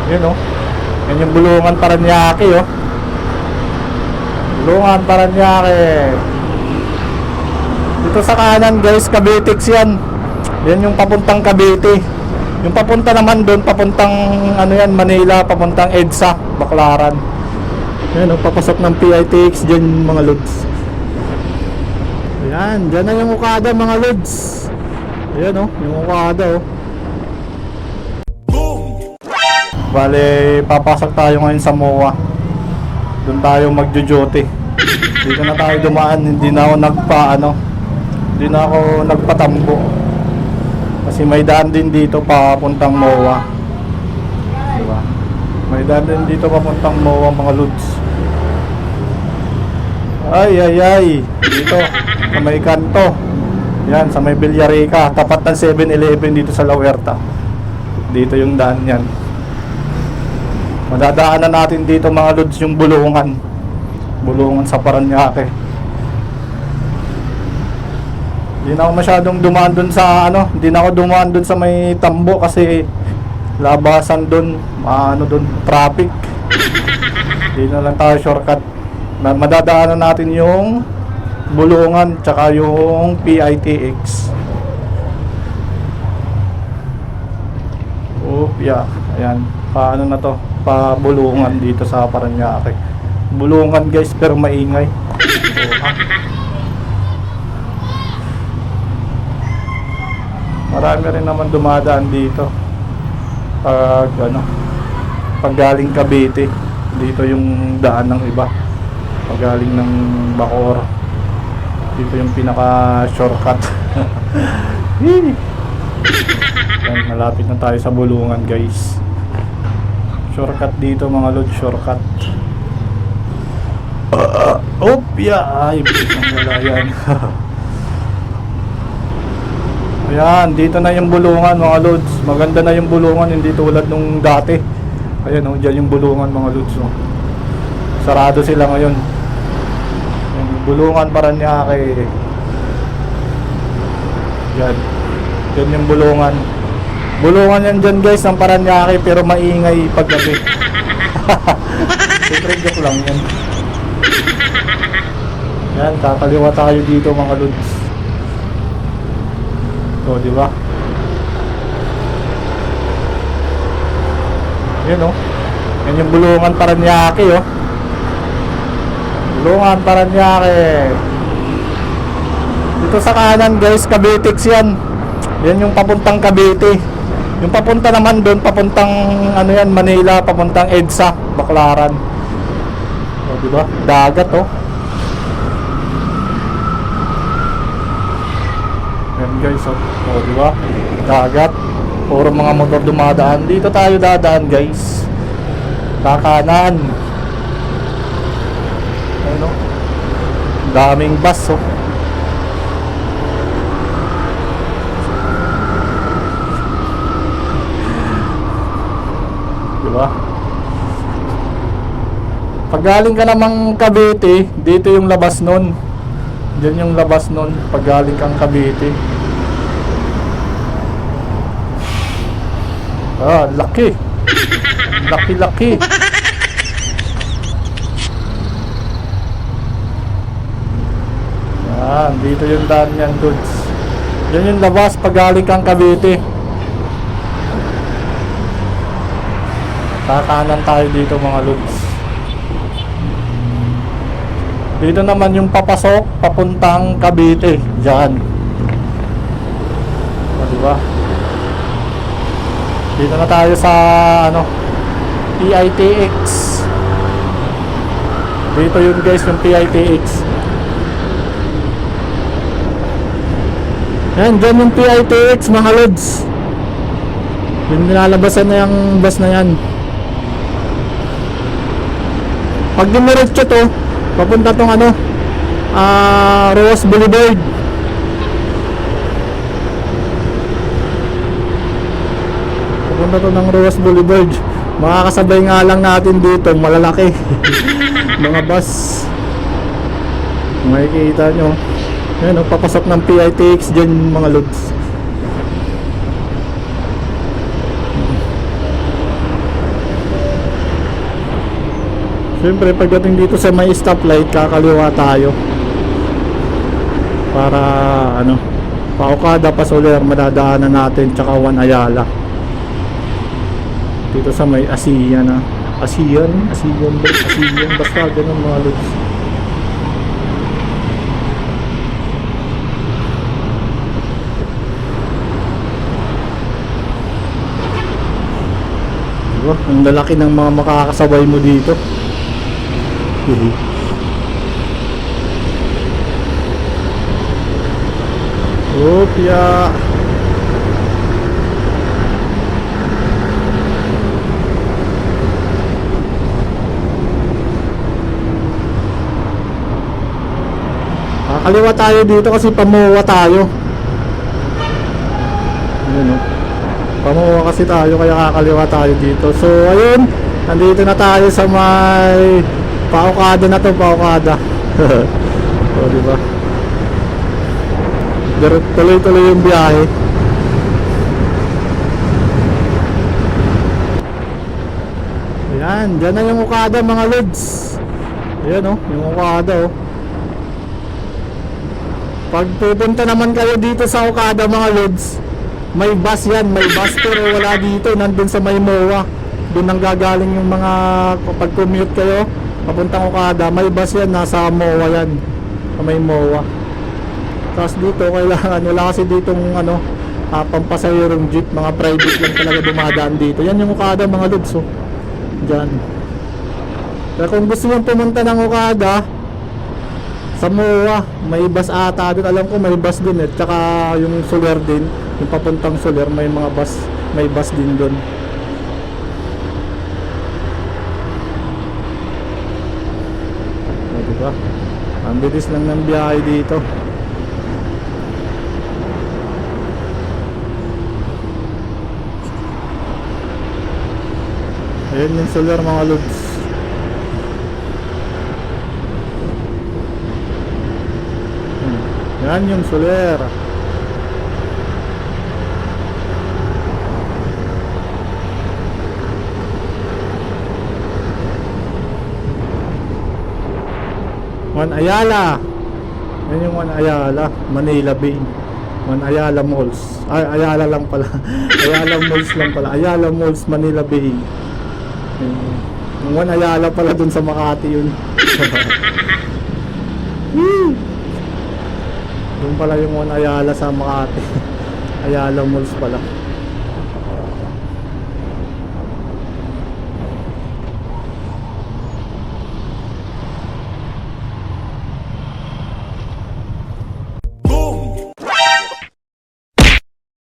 Yun oh. Yan yung Bulungan Paranaque oh. Bulungan Paranaque. Dito sa kanan guys, Cavitex yan. Yan yung papuntang Cavite. Yung papunta naman doon, papuntang ano yan, Manila, papuntang EDSA, Baclaran. Yan oh, papasok ng PITX dyan mga lods. Ayan, dyan na yung Okada mga lods. Ayan oh, yung Okada oh. Bale, papasok tayo ngayon sa MOA. Doon tayo magjo-jote. Dito na tayo dumaan, hindi na ako hindi na ako nagpatambo. Kasi may daan din dito papuntang MOA. Diba? May daan din dito papuntang MOA mga lods. Ay. Dito, sa may kanto. Yan, sa may Villarica. Tapat ng 7-Eleven dito sa La Huerta. Dito yung daan yan. Madadaanan natin dito mga lods yung Bulungan. Bulungan sa Paranaque. Hindi na ako masyadong dumaan dun sa hindi na ako dumaan dun sa may tambo kasi labasan dun, dun, traffic. Hindi na lang tayo shortcut. Madadaanan natin yung Bulungan tsaka yung PITX. Yeah, ayan. Paano na to? Bulungan dito sa Paranaque. Bulungan guys, pero maingay. Marami rin naman dumadaan dito. Pag galing Cavite, dito yung daan ng iba. Pag galing ng Bacoor, dito yung pinaka shortcut. Malapit na tayo sa Bulungan guys. Shortcut dito mga lods, shortcut. Ay, bisang wala yan. Ayan, dito na yung Bulungan mga lods. Maganda na yung Bulungan, hindi tulad nung dati. Ayan oh, dyan yung Bulungan mga lods oh. Sarado sila ngayon. Yung Bulungan Paranaque. Yan yung Bulungan. Bulungan yan dyan guys ng Paranaque, pero maingay paggabi. Siyempre joke lang yan. Yan, kakaliwa tayo dito mga lods. So, di ba? Yan oh. Yan yung Bulungan Paranaque oh. Bulungan Paranaque. Dito sa kanan guys, Cavitex yan. Yan yung papuntang Cavite. Yung papunta naman doon, papuntang yan, Manila, papuntang EDSA, Baclaran. O, diba? Dagat, oh. Yan guys, oh. O, diba? Dagat. Puro mga motor dumadaan. Dito tayo dadaan, guys. Kakanan. Ayun, oh. Daming bus, oh. Diba? Pag galing ka namang Cavite, dito yung labas nun. Diyan yung labas nun pag galing kang Cavite. Laki. Laki. Yan, dito yung daan yan, dudes. Diyan yung labas pag galing kang Cavite. Kakanan tayo dito mga lods. Dito naman yung papasok papuntang Cavite. Diyan. O, diba? Dito na tayo sa PITX. Dito yun guys, yung PITX. Yan, dyan yung PITX mga lods. Yung nilalabasan na yung bus na yan. Pag dumiretso to, papunta tong Roas Boulevard. Papunta to ng Roas Boulevard. Makakasabay nga lang natin dito, malalaki. Mga bus. Makikita nyo. Ayan, papasok ng PITX dyan mga lods. Siyempre pagdating dito sa may stoplight, kakaliwa tayo para ano, Paokada, Soler madadaanan natin, tsaka Juan Ayala dito sa may Asian na Asian basta ganun mga lods. Diba? Ang lalaki ng mga makakasabay mo dito. Opya. Kakaliwa tayo dito kasi pamuwa tayo. Ayun, oh. Pamuwa kasi tayo kaya kakaliwa tayo dito. So ayun, nandito na tayo sa may Paokada na to, Paokada. So diba? Tuloy-tuloy yung biyahe. Ayan, dyan na yung Okada mga lods. Ayan oh, yung Okada oh. Pag pupunta naman kayo dito sa Okada mga lods, may bus yan, may bus pero wala dito, nandun sa may MOA. Doon nang gagaling yung mga, kapag commute kayo papuntang Okada, may bus yan, nasa MOA yan, sa may MOA. Tapos dito kailangan, wala kasi ditong ano, pampasahirong jeep, mga private lang talaga dumadaan dito. Yan yung Okada mga lods oh. Diyan. Pero kung gusto nyo pumunta ng Okada sa MOA, may bus ata doon. Alam ko may bus din eh. Tsaka yung Soler din, yung papuntang Soler, may mga bus, may bus din doon. O, diba? Ang bilis lang ng biyahe dito. Ayan yung Soler mga lods. Yan yung Soler. Juan Ayala. Yan yung Juan Ayala, Manila Bay. Juan Ayala Malls. Ay, Ayala lang pala. Ayala Malls lang pala. Ayala Malls, Manila Bay. Yung Juan Ayala pala dun sa Makati yun. Doon pala yung Juan Ayala sa Makati. Ayala Malls pala.